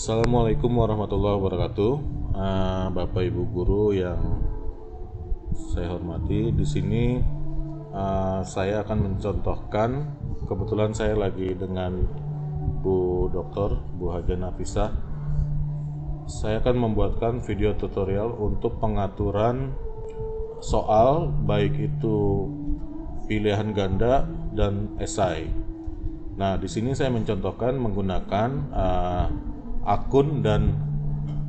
Assalamualaikum warahmatullahi wabarakatuh. Bapak Ibu guru yang saya hormati, di sini saya akan mencontohkan. Kebetulan saya lagi dengan Bu Dokter Bu Haja Nafisah. Saya akan membuatkan video tutorial untuk pengaturan soal, baik itu pilihan ganda dan esai. Nah, di sini saya mencontohkan menggunakan akun dan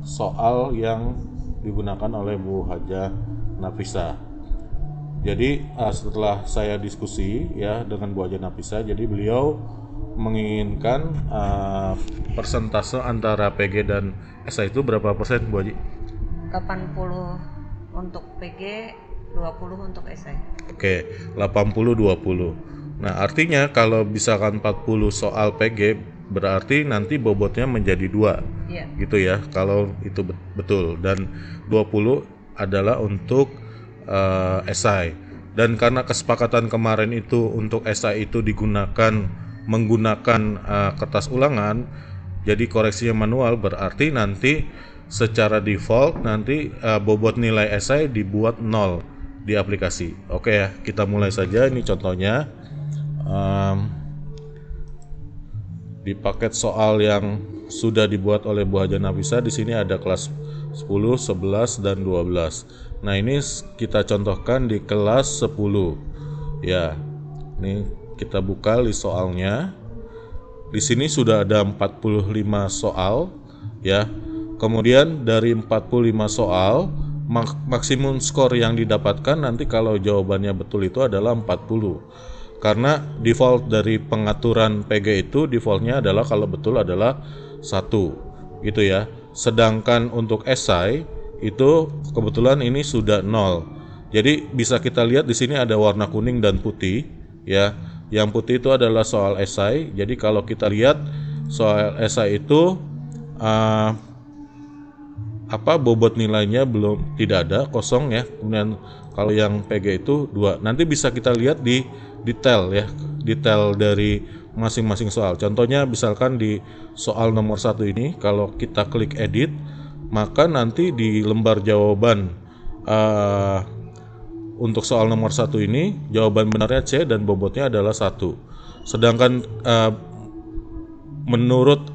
soal yang digunakan oleh Bu Haja Nafisah. Jadi setelah saya diskusi ya dengan Bu Haja Nafisah, jadi beliau menginginkan persentase antara PG dan SA itu berapa persen, Bu Haji? 80 untuk PG, 20 untuk esai. Oke, 80-20. Nah, artinya kalau misalkan 40 soal PG berarti nanti bobotnya menjadi 2. Iya. Gitu ya, kalau itu betul. Dan 20 adalah untuk esai. Dan karena kesepakatan kemarin itu untuk esai itu menggunakan kertas ulangan, jadi koreksinya manual, berarti nanti secara default nanti bobot nilai esai dibuat 0 di aplikasi. Oke ya, kita mulai saja. Ini contohnya di paket soal yang sudah dibuat oleh Bu Haja Nafisah. Di sini ada kelas 10, 11 dan 12. Nah, ini kita contohkan di kelas 10. Ya. Ini kita buka list soalnya. Di sini sudah ada 45 soal ya. Kemudian dari 45 soal maksimum skor yang didapatkan nanti kalau jawabannya betul itu adalah 40. Karena default dari pengaturan PG itu defaultnya adalah kalau betul adalah 1 gitu ya. Sedangkan untuk esai itu kebetulan ini sudah 0. Jadi bisa kita lihat di sini ada warna kuning dan putih ya. Yang putih itu adalah soal esai. Jadi kalau kita lihat soal esai itu bobot nilainya tidak ada, kosong ya. Kemudian kalau yang PG itu 2. Nanti bisa kita lihat di detail ya, detail dari masing-masing soal. Contohnya misalkan di soal nomor 1 ini, kalau kita klik edit, maka nanti di lembar jawaban untuk soal nomor 1 ini jawaban benarnya C dan bobotnya adalah 1. Sedangkan menurut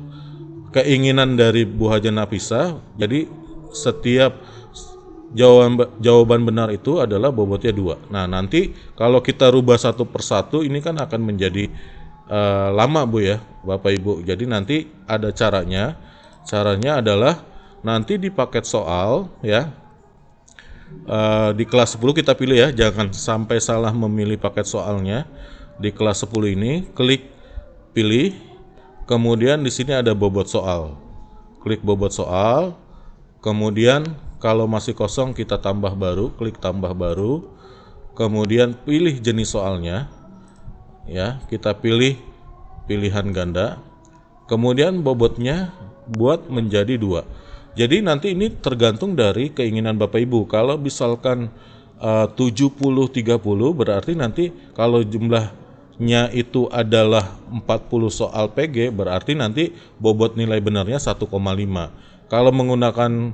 keinginan dari Bu Haja Nafisah, jadi setiap jawaban benar itu adalah bobotnya 2. Nah, nanti kalau kita rubah satu persatu ini kan akan menjadi lama Bu ya, Bapak Ibu. Jadi nanti ada caranya. Caranya adalah nanti di paket soal ya, di kelas 10 kita pilih ya, jangan sampai salah memilih paket soalnya. Di kelas 10 ini klik pilih, kemudian di sini ada bobot soal. Klik bobot soal, kemudian kalau masih kosong kita tambah baru, klik tambah baru, kemudian pilih jenis soalnya ya, kita pilih pilihan ganda, kemudian bobotnya buat menjadi 2. Jadi nanti ini tergantung dari keinginan Bapak Ibu. Kalau misalkan 70-30 berarti nanti kalau jumlahnya itu adalah 40 soal PG berarti nanti bobot nilai benarnya 1,5. Kalau menggunakan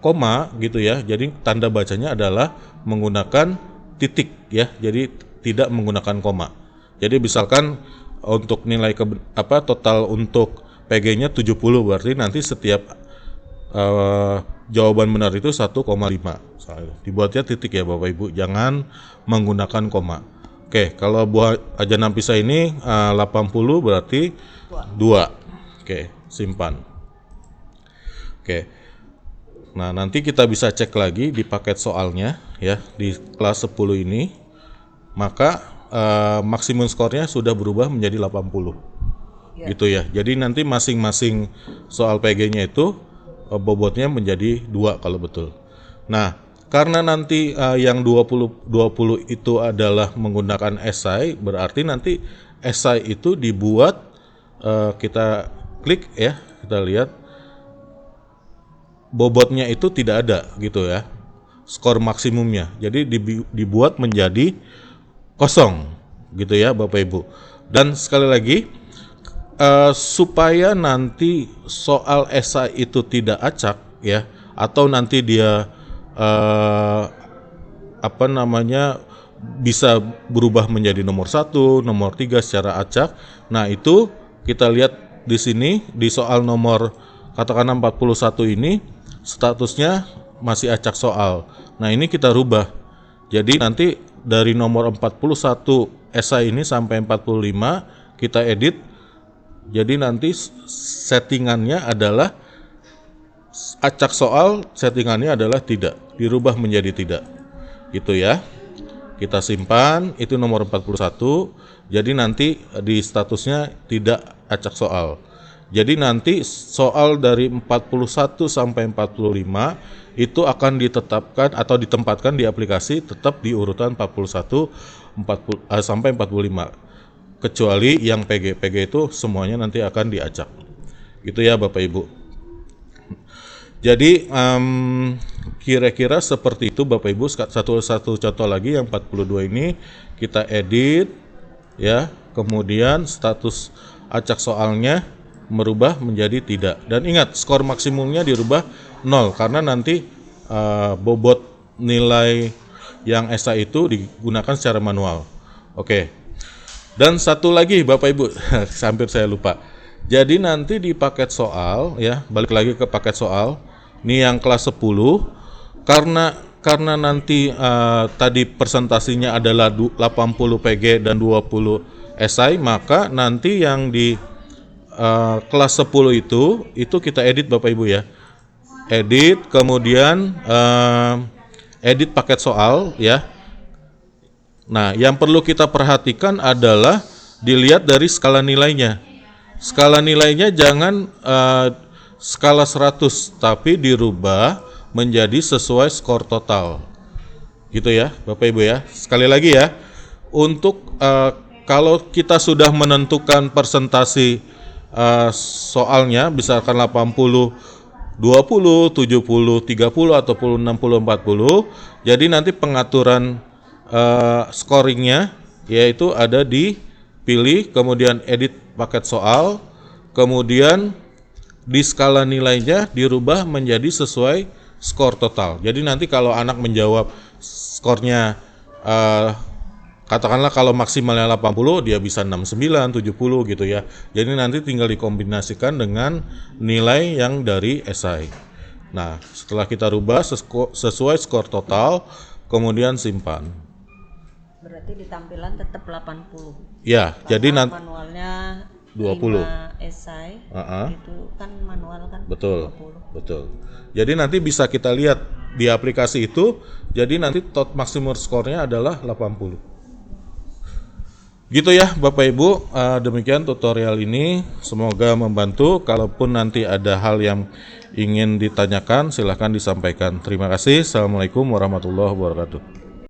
koma gitu ya, jadi tanda bacanya adalah menggunakan titik ya, jadi tidak menggunakan koma. Jadi misalkan untuk nilai total untuk PG-nya 70 berarti nanti setiap jawaban benar itu 1,5. Dibuatnya titik ya Bapak Ibu, jangan menggunakan koma. Oke, kalau Bu Haja Nafisah ini 80 berarti 2. Oke, simpan. Oke. Nah, nanti kita bisa cek lagi di paket soalnya ya, di kelas 10 ini. Maka maksimum skornya sudah berubah menjadi 80. Ya. Gitu ya. Jadi nanti masing-masing soal PG-nya itu bobotnya menjadi 2 kalau betul. Nah, karena nanti yang 20 itu adalah menggunakan esai, berarti nanti esai itu dibuat kita klik ya, kita lihat bobotnya itu tidak ada gitu ya, skor maksimumnya. Jadi dibuat menjadi kosong gitu ya Bapak Ibu. Dan sekali lagi supaya nanti soal esai itu tidak acak ya, atau nanti dia bisa berubah menjadi nomor 1, nomor 3 secara acak. Nah, itu kita lihat di sini di soal nomor katakanlah 41 ini statusnya masih acak soal. Nah, ini kita rubah. Jadi nanti dari nomor 41 esai ini sampai 45 kita edit. Jadi nanti settingannya adalah acak soal, settingannya adalah tidak, dirubah menjadi tidak. Gitu ya. Kita simpan, itu nomor 41. Jadi nanti di statusnya tidak acak soal. Jadi nanti soal dari 41 sampai 45 itu akan ditetapkan atau ditempatkan di aplikasi tetap di urutan 41 sampai 45. Kecuali yang PG itu semuanya nanti akan diacak. Gitu ya Bapak Ibu. Jadi kira-kira seperti itu Bapak Ibu. Satu contoh lagi yang 42 ini kita edit ya. Kemudian status acak soalnya merubah menjadi tidak. Dan ingat skor maksimumnya dirubah 0 karena nanti bobot nilai yang esai itu digunakan secara manual. Oke. Dan satu lagi Bapak Ibu, hampir saya lupa. Jadi nanti di paket soal ya, balik lagi ke paket soal. Ini yang kelas 10 karena nanti tadi presentasinya adalah 80 PG dan 20 esai, maka nanti yang di kelas 10 itu kita edit Bapak Ibu ya. Edit, kemudian edit paket soal ya. Nah, yang perlu kita perhatikan adalah dilihat dari skala nilainya. Skala nilainya jangan skala 100, tapi dirubah menjadi sesuai skor total. Gitu ya, Bapak Ibu ya. Sekali lagi ya, untuk kalau kita sudah menentukan presentasi soalnya, misalkan 80, 20, 70, 30, ataupun 60, 40, jadi nanti pengaturan scoringnya yaitu ada di pilih, kemudian edit paket soal, kemudian di skala nilainya dirubah menjadi sesuai skor total. Jadi nanti kalau anak menjawab skornya katakanlah kalau maksimalnya 80 dia bisa 69, 70 gitu ya. Jadi nanti tinggal dikombinasikan dengan nilai yang dari esai. Nah, setelah kita rubah sesuai skor total, kemudian simpan. Berarti di tampilan tetap 80. Ya, jadi nanti manualnya 20 esai. Itu kan manual kan. Betul. 20. Betul. Jadi nanti bisa kita lihat di aplikasi itu, jadi nanti maksimum skornya adalah 80. Gitu ya Bapak Ibu, demikian tutorial ini, semoga membantu. Kalaupun nanti ada hal yang ingin ditanyakan, silahkan disampaikan. Terima kasih. Assalamualaikum warahmatullahi wabarakatuh.